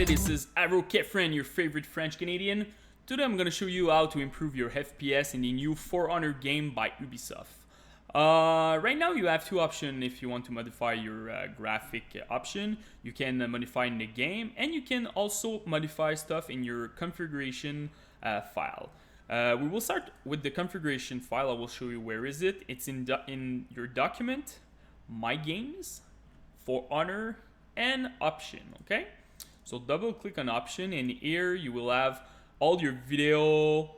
everybody, this is Kefren, your favorite French Canadian. Today I'm going to show you how to improve your FPS in the new For Honor game by Ubisoft. Right now you have two options if you want to modify your graphic option. You can modify in the game, and you can also modify stuff in your configuration file. We will start with the configuration file. I will show you where is it. It's in your document, My Games, For Honor, and Option, okay? So double click on Option, and here you will have all your video,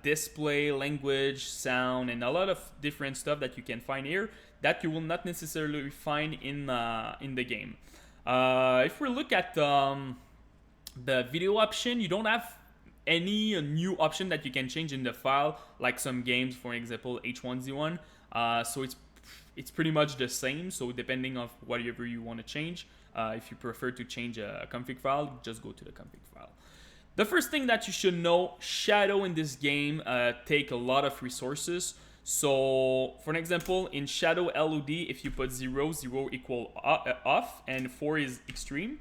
display, language, sound, and a lot of different stuff that you can find here that you will not necessarily find in the game. If we look at the video option, you don't have any new option that you can change in the file, like some games, for example, H1Z1. So it's pretty much the same. So depending on whatever you want to change, if you prefer to change a config file, just go to the config file. The first thing that you should know, shadow in this game take a lot of resources. So for an example, in shadow LOD, if you put 0, 0 equal off, and 4 is extreme,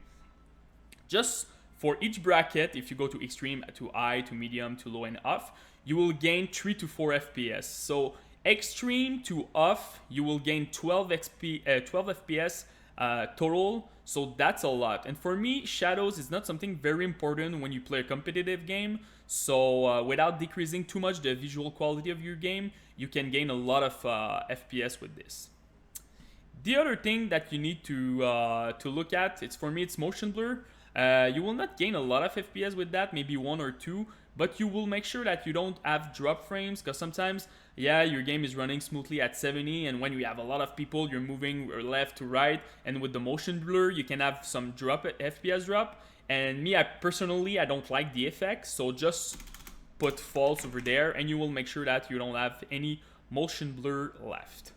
just for each bracket, if you go to extreme, to high, to medium, to low, and off, you will gain 3 to 4 FPS. So extreme to off, you will gain 12 FPS total. So that's a lot. And for me, shadows is not something very important when you play a competitive game. So without decreasing too much the visual quality of your game, you can gain a lot of FPS with this. The other thing that you need to look at, for me, it's motion blur. You will not gain a lot of FPS with that, maybe 1 or 2, but you will make sure that you don't have drop frames, because sometimes, yeah, your game is running smoothly at 70, and when you have a lot of people, you're moving left to right, and with the motion blur, you can have some FPS drop. And me, personally, I don't like the effect, so just put false over there, and you will make sure that you don't have any motion blur left.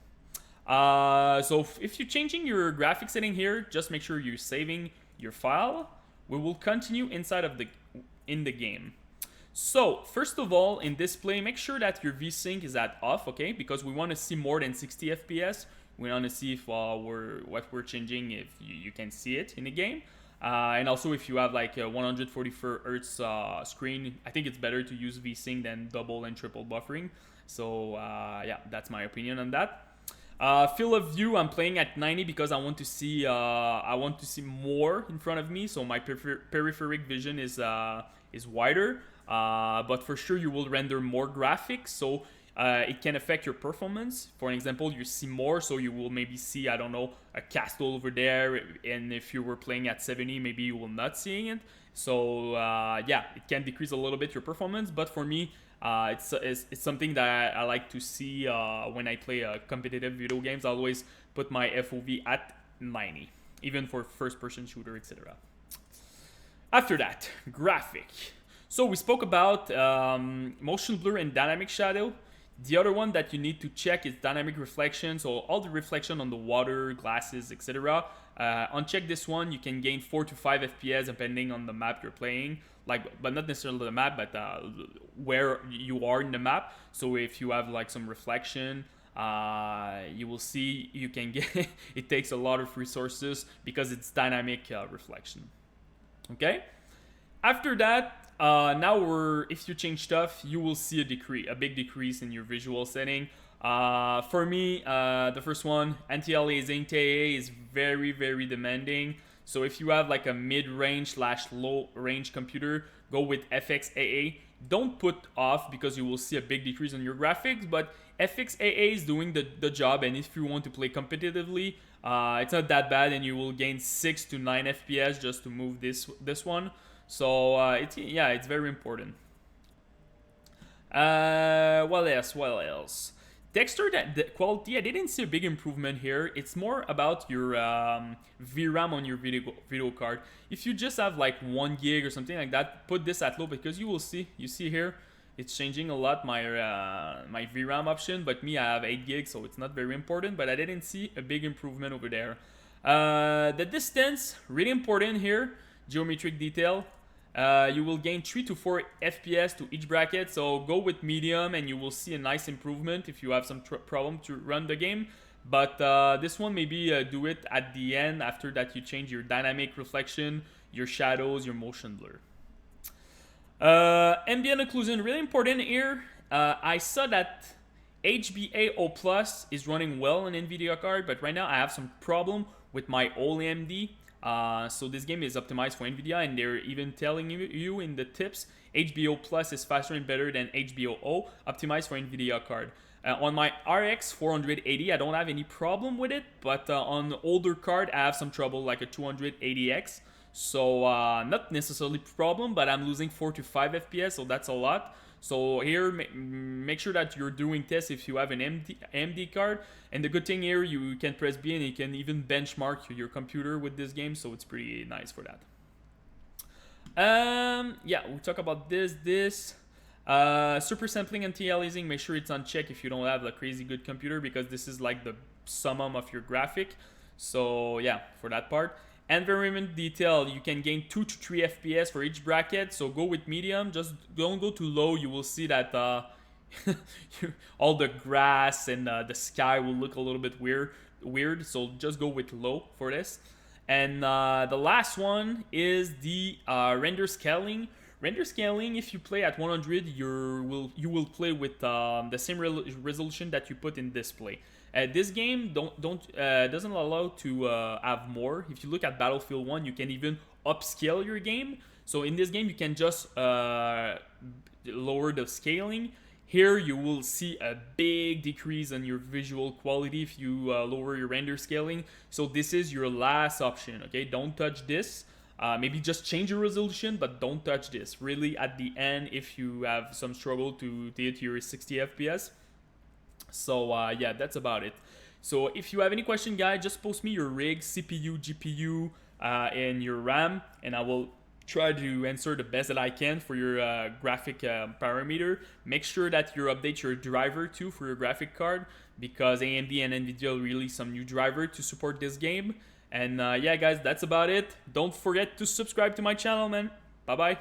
So if you're changing your graphic setting here, just make sure you're saving your file. We will continue inside of in the game. So first of all, in display, make sure that your VSync is at off, okay? Because we want to see more than 60 FPS. We want to see if what we're changing, if you can see it in the game. And also, if you have like a 144 Hz screen, I think it's better to use VSync than double and triple buffering. So yeah, that's my opinion on that. Field of view, I'm playing at 90 because I want to see more in front of me. So my peripheral vision is wider. But for sure you will render more graphics, so it can affect your performance. For example, you see more, so you will maybe see, I don't know, a castle over there, and if you were playing at 70, maybe you will not seeing it. So yeah, it can decrease a little bit your performance, but for me, it's something that I like to see when I play competitive video games. I always put my FOV at 90, even for first-person shooter, etc. After that, graphic. So we spoke about motion blur and dynamic shadow. The other one that you need to check is dynamic reflection. So all the reflection on the water, glasses, etc. Uncheck this one. You can gain 4 to 5 FPS depending on the map you're playing. But not necessarily the map, but where you are in the map. So if you have like some reflection, you will see you can get it takes a lot of resources because it's dynamic reflection. Okay. After that, now if you change stuff, you will see a big decrease in your visual setting. For me, the first one, Anti-Aliasing TAA is very, very demanding. So if you have like a mid-range / low-range computer, go with FXAA. Don't put off because you will see a big decrease in your graphics, but FXAA is doing the job, and if you want to play competitively, it's not that bad, and you will gain 6 to 9 FPS just to move this one. So it's very important. What else? Texture quality, I didn't see a big improvement here. It's more about your VRAM on your video card. If you just have like 1 gig or something like that, put this at low, because you see here it's changing a lot my VRAM option. But me, I have 8 gigs, so it's not very important. But I didn't see a big improvement over there. The distance, really important here. Geometric detail. You will gain 3 to 4 FPS to each bracket, so go with medium and you will see a nice improvement if you have some problem to run the game. But this one, maybe do it at the end. After that, you change your dynamic reflection, your shadows, your motion blur. Mbl Occlusion, really important here. I saw that HBA Plus is running well on NVIDIA card, but right now I have some problem with my old AMD. So this game is optimized for NVIDIA, and they're even telling you in the tips, HBO Plus is faster and better than HBO optimized for NVIDIA card. On my RX 480, I don't have any problem with it, but on the older card, I have some trouble, like a 280X. So not necessarily problem, but I'm losing 4 to 5 FPS, so that's a lot. So here, make sure that you're doing tests if you have an AMD card. And the good thing here, you can press B and you can even benchmark your computer with this game, so it's pretty nice for that. Yeah, we'll talk about this. Super sampling anti-aliasing, make sure it's on check if you don't have a crazy good computer, because this is like the summum of your graphic. So yeah, for that part. Environment detail, you can gain 2 to 3 FPS for each bracket, so go with medium. Just don't go too low. You will see that all the grass and the sky will look a little bit weird, so just go with low for this. And the last one is the render scaling. Render scaling, if you play at 100, you will play with the same resolution that you put in display. This game doesn't allow to have more. If you look at Battlefield 1, you can even upscale your game. So in this game, you can just lower the scaling. Here, you will see a big decrease in your visual quality if you lower your render scaling. So this is your last option, okay? Don't touch this. Maybe just change your resolution, but don't touch this. Really, at the end, if you have some struggle to hit your 60 FPS. So yeah, that's about it. So if you have any question, guys, just post me your rig, CPU, GPU, and your RAM, and I will try to answer the best that I can for your graphic parameter. Make sure that you update your driver too for your graphic card, because AMD and NVIDIA will release some new driver to support this game. And yeah, guys, that's about it. Don't forget to subscribe to my channel, man. Bye-bye.